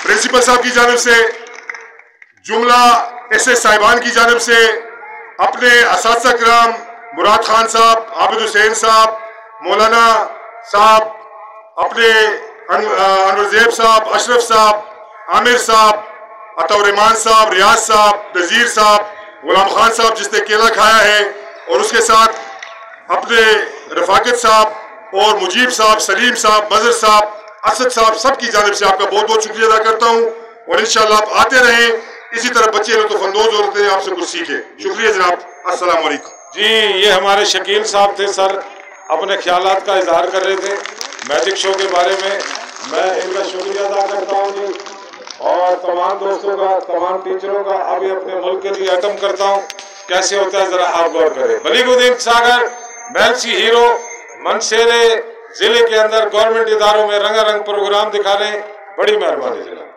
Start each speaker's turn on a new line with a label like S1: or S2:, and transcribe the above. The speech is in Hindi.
S1: प्रिंसिपल साहब की जानिब से, जुमला एसएस साहिबान की जानिब से, अपने असातिज़ा किराम मुराद खान साहब, आबिद हुसैन साहब, मौलाना साहब, अपने अनवरज़ेब साहब, अशरफ साहब, आमिर साहब, अतौरमान साहब, रियाज साहब, नज़ीर साहब, गुलाम खान साहब जिसने केला खाया है, और उसके साथ अपने रफाकत साहब और मुजीब साहब, सलीम साहब, मजर साहब, असद साहब, सब की जानिब से आपका बहुत बहुत शुक्रिया अदा करता हूँ। और इंशाअल्लाह आप आते रहें, इसी तरह बच्चे लुत्फ़अंदोज़ होते हैं, आपसे कुछ सीखें। शुक्रिया जनाब, अस्सलाम वालेकुम।
S2: जी, ये हमारे शकील साहब थे सर, अपने ख्यालात का इजहार कर रहे थे मैजिक शो के बारे में। मैं इनका शुक्रिया अदा करता हूँ जी, और तमाम दोस्तों का, तमाम टीचरों का। अभी अपने मुल्क के लिए अटम करता हूँ, कैसे होता है जरा आप गौर करें। बलीगुद्दीन सागर मैलसी हीरो मनसेरे जिले के अंदर गवर्नमेंट इदारों में रंगारंग प्रोग्राम दिखा रहे हैं, बड़ी मेहरबानी जनाब।